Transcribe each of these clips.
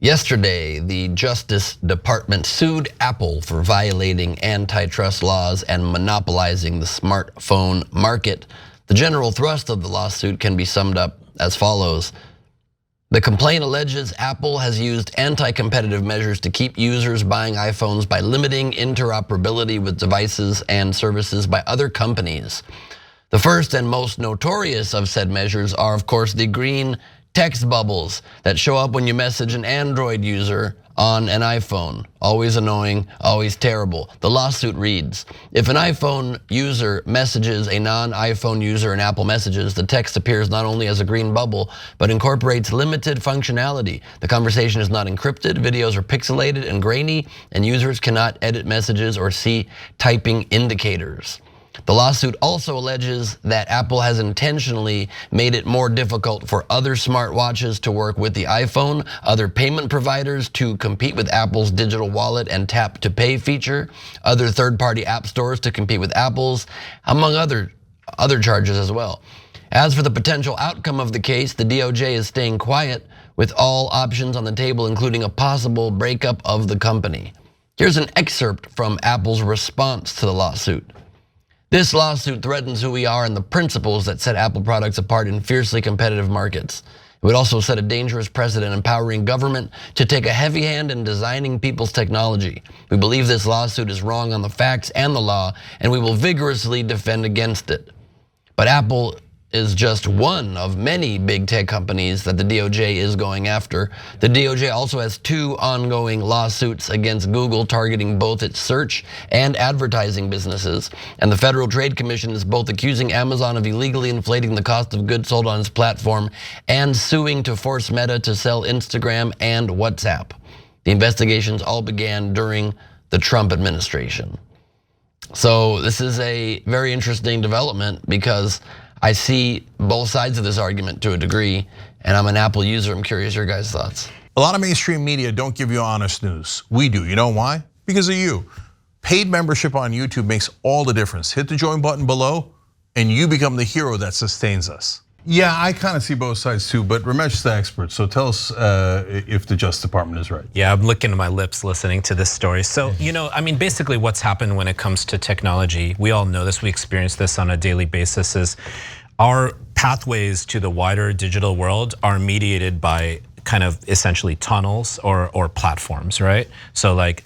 Yesterday, the Justice Department sued Apple for violating antitrust laws and monopolizing the smartphone market. The general thrust of the lawsuit can be summed up as follows. The complaint alleges Apple has used anti-competitive measures to keep users buying iPhones by limiting interoperability with devices and services by other companies. The first and most notorious of said measures are, of course, the green text bubbles that show up when you message an Android user on an iPhone. Always annoying, always terrible. The lawsuit reads, if an iPhone user messages a non-iPhone user in Apple Messages, the text appears not only as a green bubble, but incorporates limited functionality. The conversation is not encrypted, videos are pixelated and grainy, and users cannot edit messages or see typing indicators. The lawsuit also alleges that Apple has intentionally made it more difficult for other smartwatches to work with the iPhone, other payment providers to compete with Apple's digital wallet and tap to pay feature, other third-party app stores to compete with Apple's, among other charges as well. As for the potential outcome of the case, the DOJ is staying quiet with all options on the table, including a possible breakup of the company. Here's an excerpt from Apple's response to the lawsuit. This lawsuit threatens who we are and the principles that set Apple products apart in fiercely competitive markets. It would also set a dangerous precedent empowering government to take a heavy hand in designing people's technology. We believe this lawsuit is wrong on the facts and the law, and we will vigorously defend against it. But Apple is just one of many big tech companies that the DOJ is going after. The DOJ also has two ongoing lawsuits against Google targeting both its search and advertising businesses. And the Federal Trade Commission is both accusing Amazon of illegally inflating the cost of goods sold on its platform and suing to force Meta to sell Instagram and WhatsApp. The investigations all began during the Trump administration. So this is a very interesting development because I see both sides of this argument to a degree, and I'm an Apple user. I'm curious your guys' thoughts. A lot of mainstream media don't give you honest news. We do. You know why? Because of you. Paid membership on YouTube makes all the difference. Hit the join button below, and you become the hero that sustains us. Yeah, I kind of see both sides too, but Ramesh's the expert, so tell us if the Justice Department is right. Yeah, I'm licking my lips listening to this story. So, I mean, basically what's happened when it comes to technology, we all know this, we experience this on a daily basis, is our pathways to the wider digital world are mediated by kind of essentially tunnels or platforms, right? So like,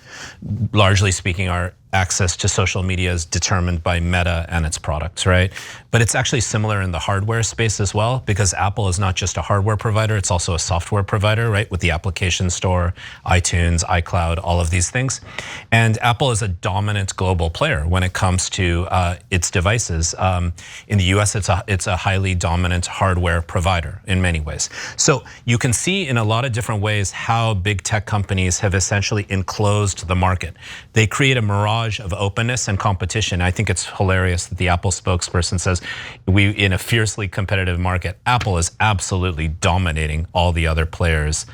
largely speaking, our access to social media is determined by Meta and its products, right? But it's actually similar in the hardware space as well, because Apple is not just a hardware provider, it's also a software provider, right? With the application store, iTunes, iCloud, all of these things. And Apple is a dominant global player when it comes to its devices. In the US, it's a highly dominant hardware provider in many ways. So you can see in a lot of different ways how big tech companies have essentially enclosed the market. They create a mirage of openness and competition. I think it's hilarious that the Apple spokesperson says, in a fiercely competitive market, Apple is absolutely dominating all the other players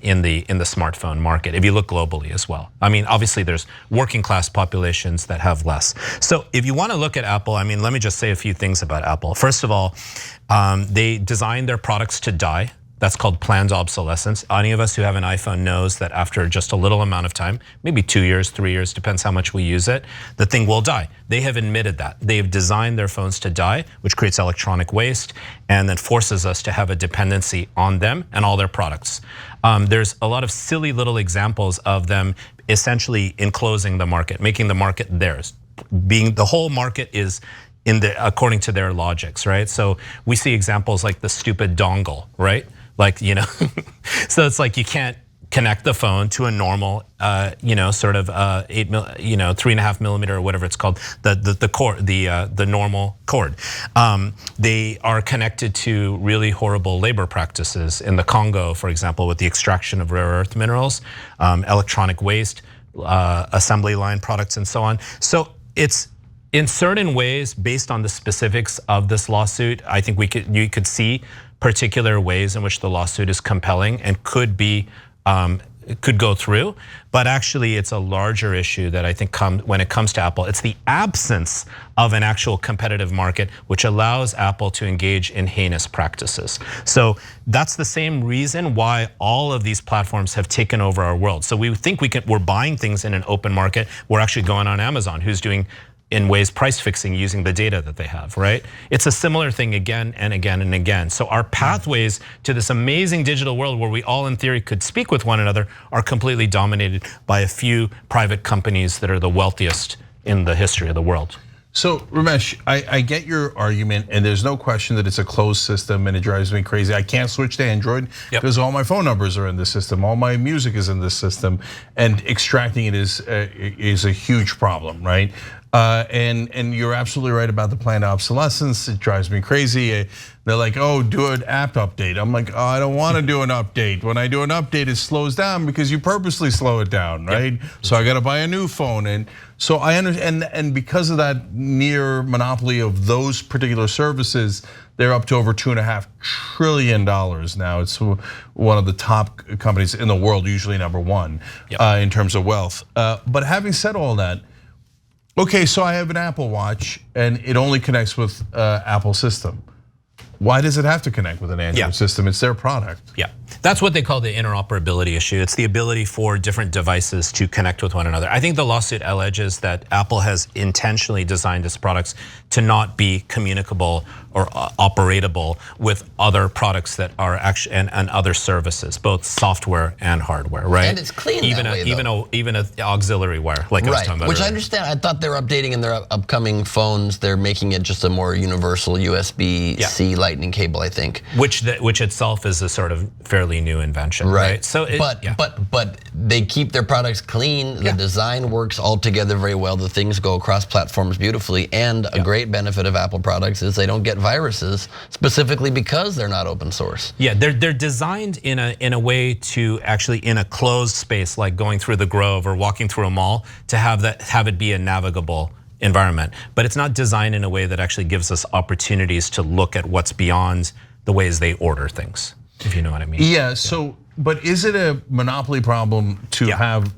in the smartphone market, if you look globally as well. I mean, obviously there's working class populations that have less. So if you want to look at Apple, I mean, let me just say a few things about Apple. First of all, they design their products to die. That's called planned obsolescence. Any of us who have an iPhone knows that after just a little amount of time, maybe 2 years, 3 years, depends how much we use it, the thing will die. They have admitted that. They have designed their phones to die, which creates electronic waste and then forces us to have a dependency on them and all their products. There's a lot of silly little examples of them essentially enclosing the market, making the market theirs. The whole market is according to their logics, right? So we see examples like the stupid dongle, right? Like, so it's like you can't connect the phone to a normal, sort of 3.5 millimeter or whatever it's called, the cord, the normal cord. They are connected to really horrible labor practices in the Congo, for example, with the extraction of rare earth minerals, electronic waste, assembly line products, and so on. So it's, in certain ways, based on the specifics of this lawsuit, I think you could see particular ways in which the lawsuit is compelling and could be could go through, but actually it's a larger issue that I think when it comes to Apple. It's the absence of an actual competitive market which allows Apple to engage in heinous practices. So that's the same reason why all of these platforms have taken over our world. So we think we're buying things in an open market. We're actually going on Amazon, who's doing in ways price fixing using the data that they have, right? It's a similar thing again and again and again. So our pathways to this amazing digital world where we all in theory could speak with one another are completely dominated by a few private companies that are the wealthiest in the history of the world. So Ramesh, I get your argument, and there's no question that it's a closed system and it drives me crazy. I can't switch to Android because all my phone numbers are in this system, all my music is in this system, and extracting it is a huge problem, right? And you're absolutely right about the planned obsolescence. It drives me crazy. They're like, oh, do an app update. I'm like, oh, I don't want to do an update. When I do an update, it slows down because you purposely slow it down, right? So I got to buy a new phone. And so I understand, and because of that near monopoly of those particular services, they're up to over $2.5 trillion now. It's one of the top companies in the world, usually number one in terms of wealth. But having said all that, okay, so I have an Apple Watch and it only connects with Apple system. Why does it have to connect with an Android system? It's their product. Yeah, that's what they call the interoperability issue. It's the ability for different devices to connect with one another. I think the lawsuit alleges that Apple has intentionally designed its products to not be communicable or operatable with other products that are actually and other services, both software and hardware, right? And it's clean even that way, even an auxiliary wire, like I was talking about which earlier. I understand. I thought they were updating in their upcoming phones. They're making it just a more universal USB-C Lightning cable, I think. Which itself is a sort of fairly new invention, right? So, but they keep their products clean. The design works all together very well. The things go across platforms beautifully. And a great benefit of Apple products is they don't get viruses, specifically because they're not open source. Yeah, they're designed in a way to actually in a closed space, like going through the Grove or walking through a mall, to have it be a navigable environment. But it's not designed in a way that actually gives us opportunities to look at what's beyond the ways they order things, if you know what I mean. Yeah, so, but is it a monopoly problem to have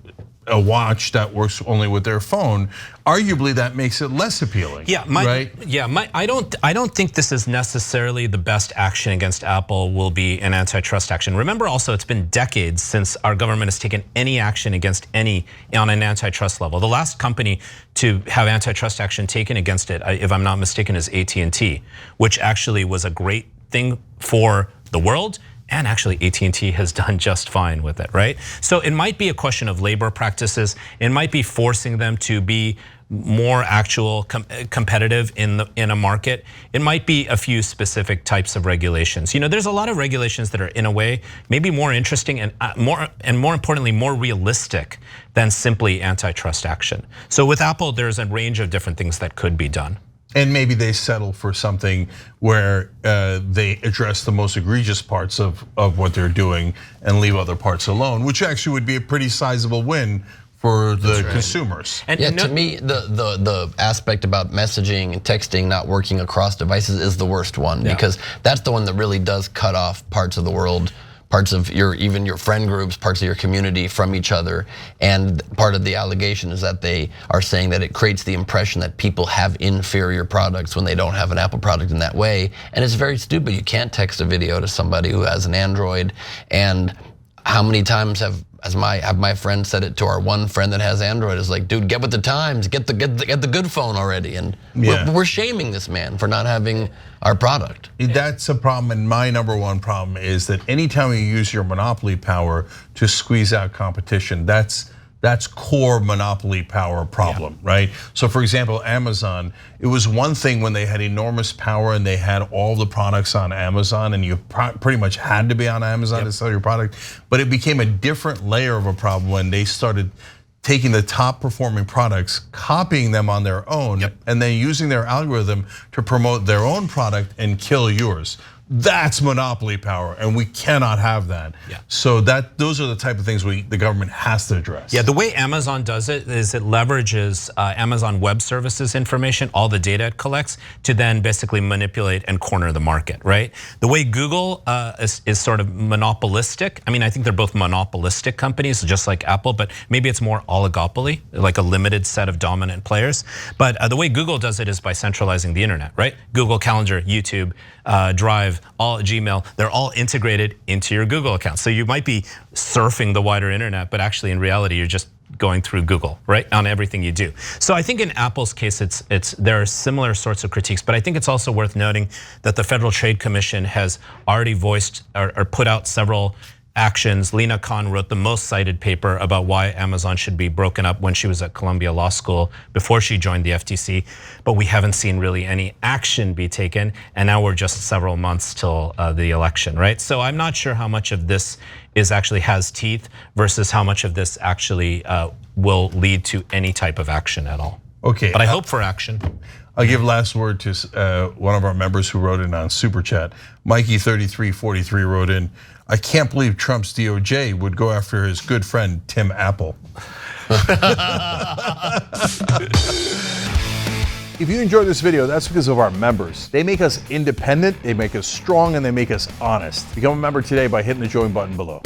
a watch that works only with their phone? Arguably that makes it less appealing, right? I don't think this is necessarily the best action against Apple will be an antitrust action. Remember also, it's been decades since our government has taken any action against any on an antitrust level. The last company to have antitrust action taken against it, if I'm not mistaken, is AT&T, which actually was a great thing for the world. And actually AT&T has done just fine with it, right? So it might be a question of labor practices. It might be forcing them to be more actual competitive in a market. It might be a few specific types of regulations. You know, there's a lot of regulations that are in a way maybe more interesting and more importantly more realistic than simply antitrust action. So with Apple, there's a range of different things that could be done. And maybe they settle for something where they address the most egregious parts of what they're doing and leave other parts alone, which actually would be a pretty sizable win for the consumers. And to me, the aspect about messaging and texting not working across devices is the worst one, because that's the one that really does cut off parts of the world, parts of even your friend groups, parts of your community from each other. And part of the allegation is that they are saying that it creates the impression that people have inferior products when they don't have an Apple product in that way. And it's very stupid. You can't text a video to somebody who has an Android. And how many times have my friend said it to our one friend that has Android, is like, dude, get with the times, get the good phone already. And we're shaming this man for not having our product. That's a problem, and my number one problem is that anytime you use your monopoly power to squeeze out competition, that's core monopoly power problem, right? So for example, Amazon, it was one thing when they had enormous power and they had all the products on Amazon and you pretty much had to be on Amazon to sell your product, but it became a different layer of a problem when they started taking the top performing products, copying them on their own, and then using their algorithm to promote their own product and kill yours. That's monopoly power, and we cannot have that. Yeah. So those are the type of things the government has to address. Yeah, the way Amazon does it is it leverages Amazon Web Services information, all the data it collects, to then basically manipulate and corner the market, right? The way Google is sort of monopolistic. I mean, I think they're both monopolistic companies, just like Apple, but maybe it's more oligopoly, like a limited set of dominant players. But the way Google does it is by centralizing the internet, right? Google Calendar, YouTube, Drive, all Gmail, they're all integrated into your Google account. So you might be surfing the wider internet, but actually in reality, you're just going through Google, right, on everything you do. So I think in Apple's case, there are similar sorts of critiques, but I think it's also worth noting that the Federal Trade Commission has already voiced or put out several actions. Lena Khan wrote the most cited paper about why Amazon should be broken up when she was at Columbia Law School before she joined the FTC, but we haven't seen really any action be taken, and now we're just several months till the election, right? So I'm not sure how much of this actually has teeth versus how much of this actually will lead to any type of action at all. Okay. But I hope for action. I'll give last word to one of our members who wrote in on Super Chat. Mikey3343 wrote in, I can't believe Trump's DOJ would go after his good friend, Tim Apple. If you enjoyed this video, that's because of our members. They make us independent, they make us strong, and they make us honest. Become a member today by hitting the join button below.